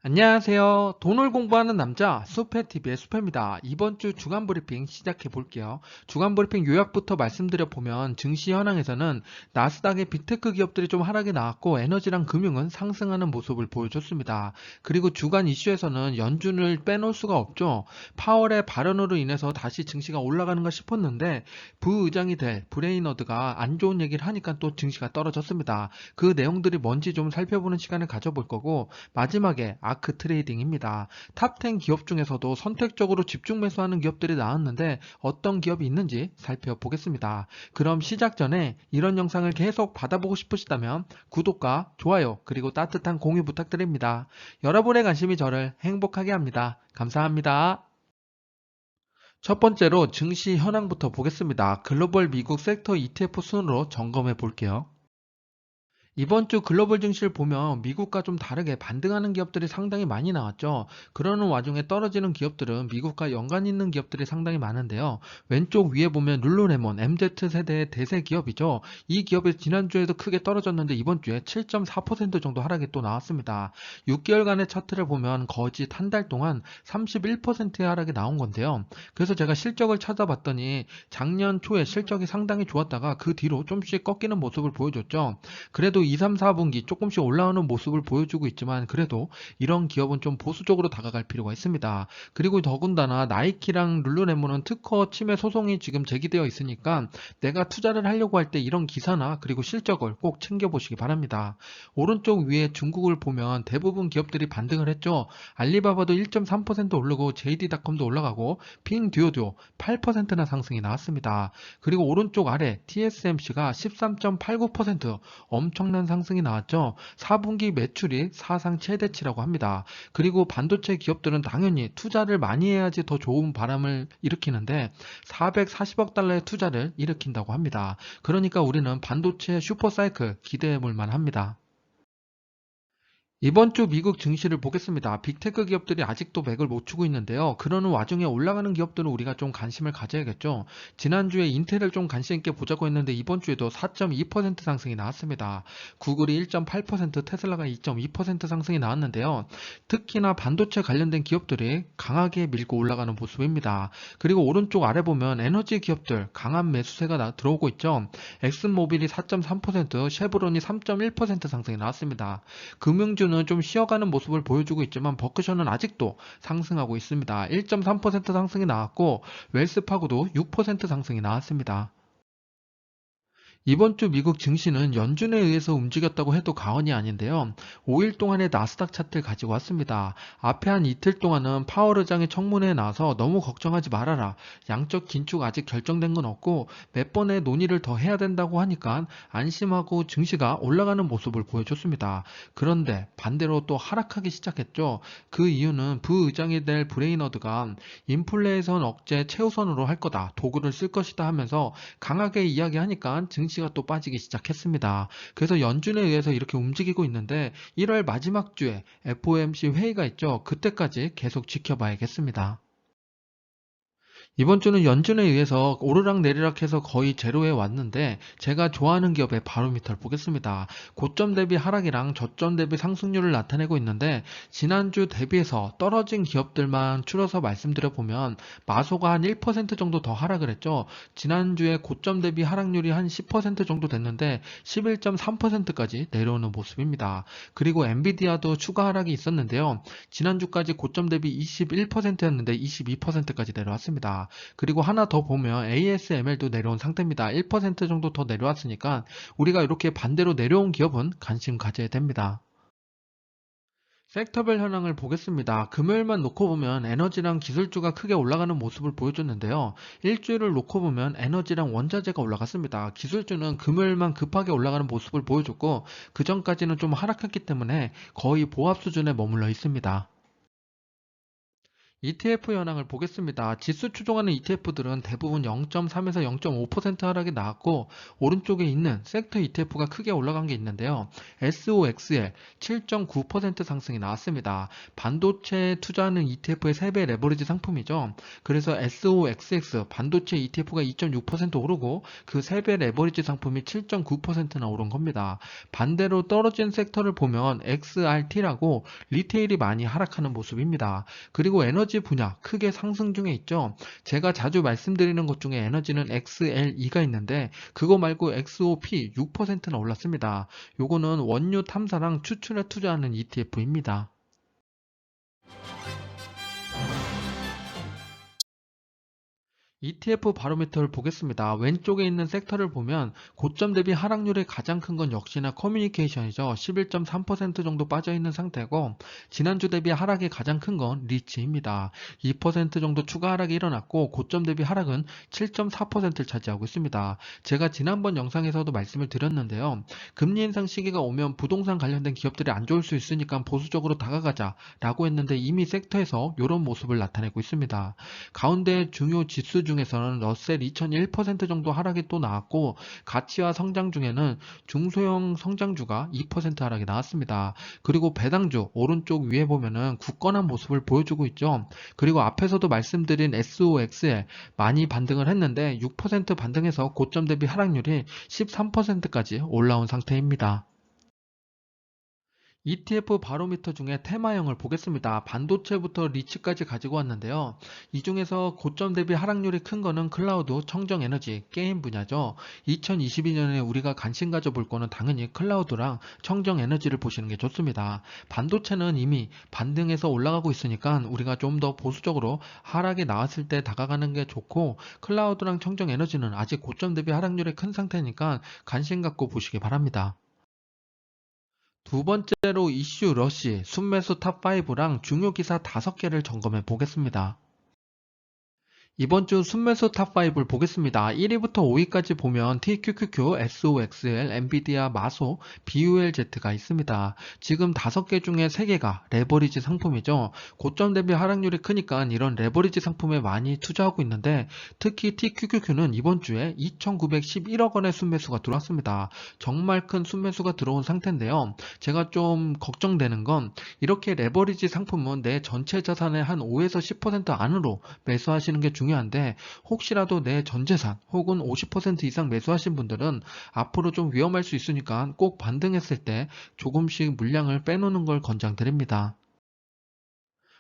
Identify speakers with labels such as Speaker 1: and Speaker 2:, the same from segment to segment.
Speaker 1: 안녕하세요. 돈을 공부하는 남자 수페TV의 수페입니다. 이번 주 주간 브리핑 시작해 볼게요. 주간 브리핑 요약부터 말씀드려 보면 증시 현황에서는 나스닥의 빅테크 기업들이 좀 하락이 나왔고 에너지랑 금융은 상승하는 모습을 보여줬습니다. 그리고 주간 이슈에서는 연준을 빼놓을 수가 없죠. 파월의 발언으로 인해서 다시 증시가 올라가는가 싶었는데 부의장이 될 브레이너드가 안 좋은 얘기를 하니까 또 증시가 떨어졌습니다. 그 내용들이 뭔지 좀 살펴보는 시간을 가져볼 거고 마지막에 아크 트레이딩입니다. 탑 10 기업 중에서도 선택적으로 집중 매수하는 기업들이 나왔는데 어떤 기업이 있는지 살펴보겠습니다. 그럼 시작 전에 이런 영상을 계속 받아보고 싶으시다면 구독과 좋아요 그리고 따뜻한 공유 부탁드립니다. 여러분의 관심이 저를 행복하게 합니다. 감사합니다. 첫 번째로 증시 현황부터 보겠습니다. 글로벌 미국 섹터 ETF 순으로 점검해 볼게요. 이번 주 글로벌 증시를 보면 미국과 좀 다르게 반등하는 기업들이 상당히 많이 나왔죠. 그러는 와중에 떨어지는 기업들은 미국과 연관 있는 기업들이 상당히 많은데요. 왼쪽 위에 보면 룰루레몬, MZ세대의 대세 기업이죠. 이 기업이 지난주에도 크게 떨어졌는데 이번 주에 7.4% 정도 하락이 또 나왔습니다. 6개월간의 차트를 보면 거짓 한 달 동안 31%의 하락이 나온 건데요. 그래서 제가 실적을 찾아봤더니 작년 초에 실적이 상당히 좋았다가 그 뒤로 좀씩 꺾이는 모습을 보여줬죠. 그래도 2, 3, 4분기 조금씩 올라오는 모습을 보여주고 있지만 그래도 이런 기업은 좀 보수적으로 다가갈 필요가 있습니다. 그리고 더군다나 나이키랑 룰루레몬은 특허 침해 소송이 지금 제기되어 있으니까 내가 투자를 하려고 할 때 이런 기사나 그리고 실적을 꼭 챙겨보시기 바랍니다. 오른쪽 위에 중국을 보면 대부분 기업들이 반등을 했죠. 알리바바도 1.3% 오르고 JD.com도 올라가고 핑듀오도 8%나 상승이 나왔습니다. 그리고 오른쪽 아래 TSMC가 13.89% 엄청난 상승이 나왔죠. 4분기 매출이 사상 최대치라고 합니다. 그리고 반도체 기업들은 당연히 투자를 많이 해야지 더 좋은 바람을 일으키는데 440억 달러의 투자를 일으킨다고 합니다. 그러니까 우리는 반도체 슈퍼사이클 기대해 볼 만합니다. 이번 주 미국 증시를 보겠습니다. 빅테크 기업들이 아직도 맥을 못 추고 있는데요. 그러는 와중에 올라가는 기업들은 우리가 좀 관심을 가져야겠죠. 지난주에 인텔을 좀 관심 있게 보자고 했는데 이번 주에도 4.2% 상승이 나왔습니다. 구글이 1.8%, 테슬라가 2.2% 상승이 나왔는데요. 특히나 반도체 관련된 기업들이 강하게 밀고 올라가는 모습입니다. 그리고 오른쪽 아래 보면 에너지 기업들 강한 매수세가 들어오고 있죠. 엑슨모빌이 4.3%, 쉐브론이 3.1% 상승이 나왔습니다. 금융주는 좀 쉬어가는 모습을 보여주고 있지만 버크셔는 아직도 상승하고 있습니다. 1.3% 상승이 나왔고 웰스파고도 6% 상승이 나왔습니다. 이번 주 미국 증시는 연준에 의해서 움직였다고 해도 과언이 아닌데요. 5일 동안의 나스닥 차트를 가지고 왔습니다. 앞에 한 이틀 동안은 파월 의장이 청문회에 나와서 너무 걱정하지 말아라. 양적 긴축 아직 결정된 건 없고 몇 번의 논의를 더 해야 된다고 하니까 안심하고 증시가 올라가는 모습을 보여줬습니다. 그런데 반대로 또 하락하기 시작했죠. 그 이유는 부의장이 될 브레이너드가 인플레이션 억제 최우선으로 할 거다. 도구를 쓸 것이다 하면서 강하게 이야기하니까 증시가 또 빠지기 시작했습니다. 그래서 연준에 의해서 이렇게 움직이고 있는데 1월 마지막 주에 FOMC 회의가 있죠. 그때까지 계속 지켜봐야겠습니다. 이번 주는 연준에 의해서 오르락 내리락 해서 거의 제로에 왔는데 제가 좋아하는 기업의 바로미터를 보겠습니다. 고점 대비 하락이랑 저점 대비 상승률을 나타내고 있는데 지난주 대비해서 떨어진 기업들만 추려서 말씀드려 보면 마소가 한 1% 정도 더 하락을 했죠. 지난주에 고점 대비 하락률이 한 10% 정도 됐는데 11.3%까지 내려오는 모습입니다. 그리고 엔비디아도 추가 하락이 있었는데요. 지난주까지 고점 대비 21%였는데 22%까지 내려왔습니다. 그리고 하나 더 보면 ASML도 내려온 상태입니다. 1% 정도 더 내려왔으니까 우리가 이렇게 반대로 내려온 기업은 관심 가져야 됩니다. 섹터별 현황을 보겠습니다. 금요일만 놓고 보면 에너지랑 기술주가 크게 올라가는 모습을 보여줬는데요. 일주일을 놓고 보면 에너지랑 원자재가 올라갔습니다. 기술주는 금요일만 급하게 올라가는 모습을 보여줬고 그 전까지는 좀 하락했기 때문에 거의 보합 수준에 머물러 있습니다. ETF 현황을 보겠습니다. 지수 추종하는 ETF들은 대부분 0.3에서 0.5% 하락이 나왔고, 오른쪽에 있는 섹터 ETF가 크게 올라간 게 있는데요. SOXL 7.9% 상승이 나왔습니다. 반도체에 투자하는 ETF의 3배 레버리지 상품이죠. 그래서 SOXX 반도체 ETF가 2.6% 오르고 그 3배 레버리지 상품이 7.9%나 오른 겁니다. 반대로 떨어진 섹터를 보면 XRT라고 리테일이 많이 하락하는 모습입니다. 그리고 에너지 분야 크게 상승 중에 있죠. 제가 자주 말씀드리는 것 중에 에너지는 XLE가 있는데 그거 말고 XOP 6%나 올랐습니다. 요거는 원유 탐사랑 추출에 투자하는 ETF입니다. ETF 바로미터를 보겠습니다. 왼쪽에 있는 섹터를 보면 고점 대비 하락률이 가장 큰 건 역시나 커뮤니케이션이죠. 11.3% 정도 빠져있는 상태고 지난주 대비 하락이 가장 큰 건 리치입니다. 2% 정도 추가 하락이 일어났고 고점 대비 하락은 7.4%를 차지하고 있습니다. 제가 지난번 영상에서도 말씀을 드렸는데요. 금리 인상 시기가 오면 부동산 관련된 기업들이 안 좋을 수 있으니까 보수적으로 다가가자 라고 했는데 이미 섹터에서 이런 모습을 나타내고 있습니다. 가운데 중요 지수 중에서는 러셀 2001% 정도 하락이 또 나왔고 가치와 성장 중에는 중소형 성장주가 2% 하락이 나왔습니다. 그리고 배당주 오른쪽 위에 보면은 굳건한 모습을 보여주고 있죠. 그리고 앞에서도 말씀드린 SOX에 많이 반등을 했는데 6% 반등해서 고점 대비 하락률이 13%까지 올라온 상태입니다. ETF 바로미터 중에 테마형을 보겠습니다. 반도체부터 리츠까지 가지고 왔는데요. 이 중에서 고점 대비 하락률이 큰 거는 클라우드, 청정에너지, 게임 분야죠. 2022년에 우리가 관심 가져볼 거는 당연히 클라우드랑 청정에너지를 보시는 게 좋습니다. 반도체는 이미 반등해서 올라가고 있으니까 우리가 좀 더 보수적으로 하락이 나왔을 때 다가가는 게 좋고 클라우드랑 청정에너지는 아직 고점 대비 하락률이 큰 상태니까 관심 갖고 보시기 바랍니다. 두 번째로 이슈 러시, 순매수 탑5랑 중요 기사 5개를 점검해 보겠습니다. 이번 주 순매수 탑5를 보겠습니다. 1위부터 5위까지 보면 TQQQ, SOXL, 엔비디아, 마소, BULZ가 있습니다. 지금 5개 중에 3개가 레버리지 상품이죠. 고점 대비 하락률이 크니까 이런 레버리지 상품에 많이 투자하고 있는데 특히 TQQQ는 이번 주에 2,911억 원의 순매수가 들어왔습니다. 정말 큰 순매수가 들어온 상태인데요. 제가 좀 걱정되는 건 이렇게 레버리지 상품은 내 전체 자산의 한 5에서 10% 안으로 매수하시는 게 중요한데 혹시라도 내 전재산 혹은 50% 이상 매수하신 분들은 앞으로 좀 위험할 수 있으니까 꼭 반등했을 때 조금씩 물량을 빼놓는 걸 권장드립니다.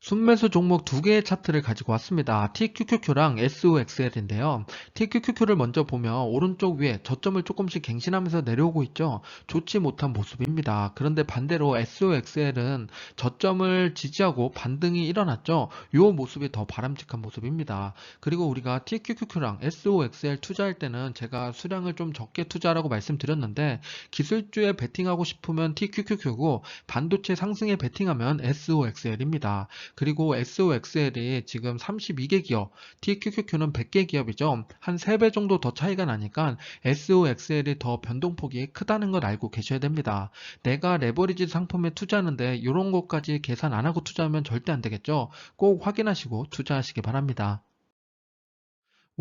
Speaker 1: 순매수 종목 두 개의 차트를 가지고 왔습니다. TQQQ랑 SOXL인데요. TQQQ를 먼저 보면 오른쪽 위에 저점을 조금씩 갱신하면서 내려오고 있죠. 좋지 못한 모습입니다. 그런데 반대로 SOXL은 저점을 지지하고 반등이 일어났죠. 이 모습이 더 바람직한 모습입니다. 그리고 우리가 TQQQ랑 SOXL 투자할 때는 제가 수량을 좀 적게 투자하라고 말씀드렸는데 기술주에 베팅하고 싶으면 TQQQ고 반도체 상승에 베팅하면 SOXL입니다. 그리고 SOXL이 지금 32개 기업, TQQQ는 100개 기업이죠. 한 3배 정도 더 차이가 나니까 SOXL이 더 변동폭이 크다는 걸 알고 계셔야 됩니다. 내가 레버리지 상품에 투자하는데 이런 것까지 계산 안 하고 투자하면 절대 안 되겠죠. 꼭 확인하시고 투자하시기 바랍니다.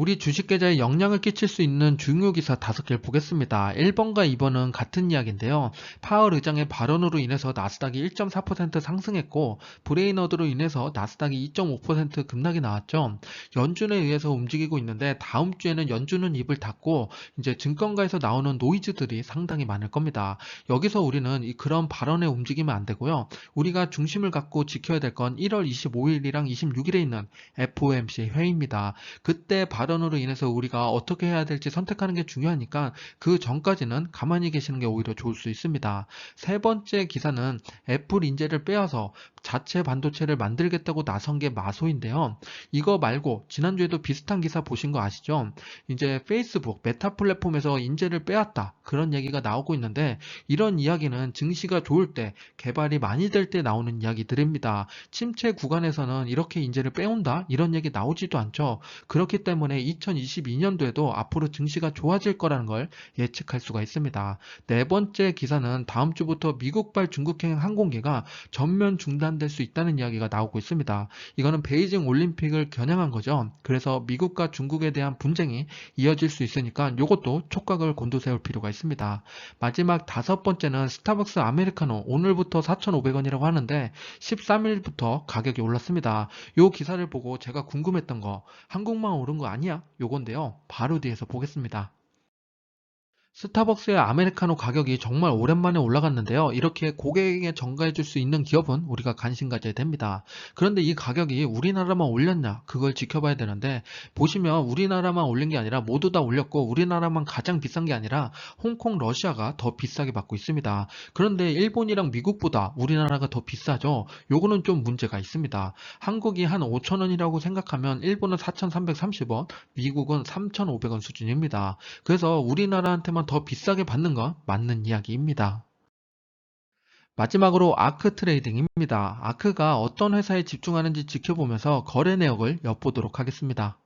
Speaker 1: 우리 주식 계좌에 영향을 끼칠 수 있는 중요 기사 5개를 보겠습니다. 1번과 2번은 같은 이야기인데요. 파월 의장의 발언으로 인해서 나스닥이 1.4% 상승했고 브레인어드로 인해서 나스닥이 2.5% 급락이 나왔죠. 연준에 의해서 움직이고 있는데 다음 주에는 연준은 입을 닫고 이제 증권가에서 나오는 노이즈들이 상당히 많을 겁니다. 여기서 우리는 그런 발언에 움직이면 안 되고요. 우리가 중심을 갖고 지켜야 될 건 1월 25일이랑 26일에 있는 FOMC 회의입니다. 그때 발언으로 인해서 우리가 어떻게 해야 될지 선택하는 게 중요하니까 그 전까지는 가만히 계시는 게 오히려 좋을 수 있습니다. 세 번째 기사는 애플 인재를 빼앗아 자체 반도체를 만들겠다고 나선 게 마소인데요. 이거 말고 지난주에도 비슷한 기사 보신 거 아시죠? 이제 페이스북 메타 플랫폼에서 인재를 빼앗다 그런 얘기가 나오고 있는데 이런 이야기는 증시가 좋을 때 개발이 많이 될 때 나오는 이야기들입니다. 침체 구간에서는 이렇게 인재를 빼온다 이런 얘기 나오지도 않죠. 그렇기 때문에 때문에 2022년도에도 앞으로 증시가 좋아질 거라는 걸 예측할 수가 있습니다. 네 번째 기사는 다음 주부터 미국발 중국행 항공기가 전면 중단될 수 있다는 이야기가 나오고 있습니다. 이거는 베이징 올림픽을 겨냥한 거죠. 그래서 미국과 중국에 대한 분쟁이 이어질 수 있으니까 이것도 촉각을 곤두세울 필요가 있습니다. 마지막 다섯 번째는 스타벅스 아메리카노 오늘부터 4,500원이라고 하는데 13일부터 가격이 올랐습니다. 요 기사를 보고 제가 궁금했던 거 한국만 오른 거 아니야? 요건데요. 바로 뒤에서 보겠습니다. 스타벅스의 아메리카노 가격이 정말 오랜만에 올라갔는데요. 이렇게 고객에게 전가해 줄 수 있는 기업은 우리가 관심 가져야 됩니다. 그런데 이 가격이 우리나라만 올렸냐? 그걸 지켜봐야 되는데 보시면 우리나라만 올린 게 아니라 모두 다 올렸고 우리나라만 가장 비싼 게 아니라 홍콩, 러시아가 더 비싸게 받고 있습니다. 그런데 일본이랑 미국보다 우리나라가 더 비싸죠. 요거는 좀 문제가 있습니다. 한국이 한 5,000원이라고 생각하면 일본은 4,330원, 미국은 3,500원 수준입니다. 그래서 우리나라한테만 더 비싸게 받는 건 맞는 이야기입니다. 마지막으로 아크 트레이딩입니다. 아크가 어떤 회사에 집중하는지 지켜보면서 거래 내역을 엿보도록 하겠습니다.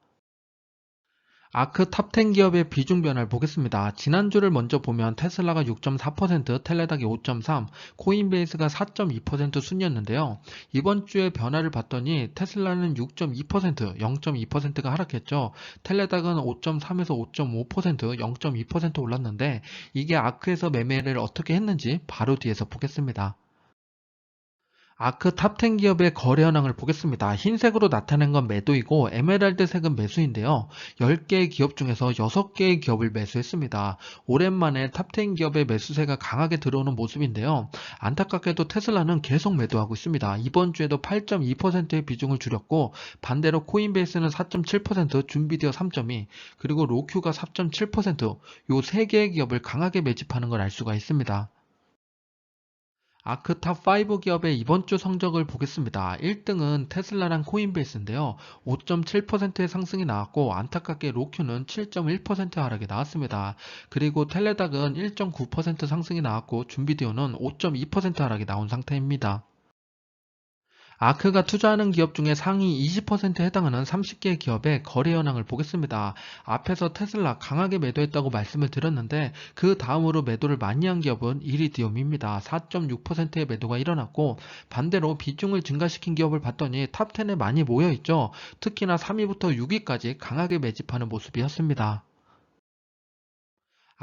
Speaker 1: 아크 탑10 기업의 비중 변화를 보겠습니다. 지난주를 먼저 보면 테슬라가 6.4%, 텔레닥이 5.3%, 코인베이스가 4.2% 순이었는데요. 이번 주에 변화를 봤더니 테슬라는 6.2%, 0.2%가 하락했죠. 텔레닥은 5.3에서 5.5%, 0.2% 올랐는데 이게 아크에서 매매를 어떻게 했는지 바로 뒤에서 보겠습니다. 아크 탑10 기업의 거래 현황을 보겠습니다. 흰색으로 나타낸 건 매도이고 에메랄드색은 매수인데요. 10개의 기업 중에서 6개의 기업을 매수했습니다. 오랜만에 탑10 기업의 매수세가 강하게 들어오는 모습인데요. 안타깝게도 테슬라는 계속 매도하고 있습니다. 이번 주에도 8.2%의 비중을 줄였고 반대로 코인베이스는 4.7%, 준비디어 3.2%, 그리고 로큐가 4.7%, 요 3개의 기업을 강하게 매집하는 걸 알 수가 있습니다. 아크 탑5 기업의 이번 주 성적을 보겠습니다. 1등은 테슬라랑 코인베이스인데요. 5.7%의 상승이 나왔고 안타깝게 로큐는 7.1% 하락이 나왔습니다. 그리고 텔레닥은 1.9% 상승이 나왔고 준비디오는 5.2% 하락이 나온 상태입니다. 아크가 투자하는 기업 중에 상위 20%에 해당하는 30개의 기업의 거래 현황을 보겠습니다. 앞에서 테슬라 강하게 매도했다고 말씀을 드렸는데 그 다음으로 매도를 많이 한 기업은 이리디움입니다. 4.6%의 매도가 일어났고 반대로 비중을 증가시킨 기업을 봤더니 탑10에 많이 모여있죠. 특히나 3위부터 6위까지 강하게 매집하는 모습이었습니다.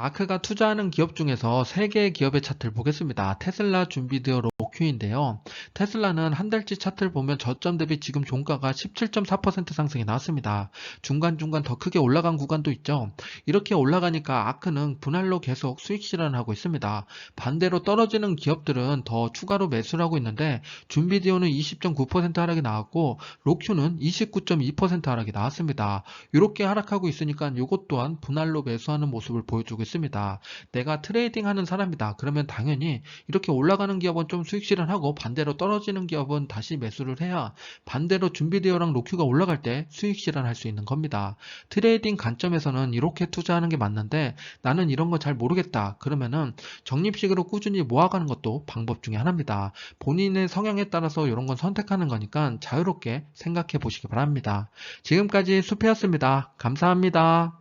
Speaker 1: 아크가 투자하는 기업 중에서 3개의 기업의 차트를 보겠습니다. 테슬라, 준비디어, 로큐인데요. 테슬라는 한 달치 차트를 보면 저점 대비 지금 종가가 17.4% 상승이 나왔습니다. 중간중간 더 크게 올라간 구간도 있죠. 이렇게 올라가니까 아크는 분할로 계속 수익 실현하고 있습니다. 반대로 떨어지는 기업들은 더 추가로 매수를 하고 있는데 준비디어는 20.9% 하락이 나왔고 로큐는 29.2% 하락이 나왔습니다. 이렇게 하락하고 있으니까 이것 또한 분할로 매수하는 모습을 보여주고 있습니다. 내가 트레이딩 하는 사람이다. 그러면 당연히 이렇게 올라가는 기업은 좀 수익 실현하고 반대로 떨어지는 기업은 다시 매수를 해야 반대로 준비되어랑 로큐가 올라갈 때 수익 실현할 수 있는 겁니다. 트레이딩 관점에서는 이렇게 투자하는 게 맞는데 나는 이런 거 잘 모르겠다. 그러면은 적립식으로 꾸준히 모아가는 것도 방법 중에 하나입니다. 본인의 성향에 따라서 이런 건 선택하는 거니까 자유롭게 생각해 보시기 바랍니다. 지금까지 수페였습니다. 감사합니다.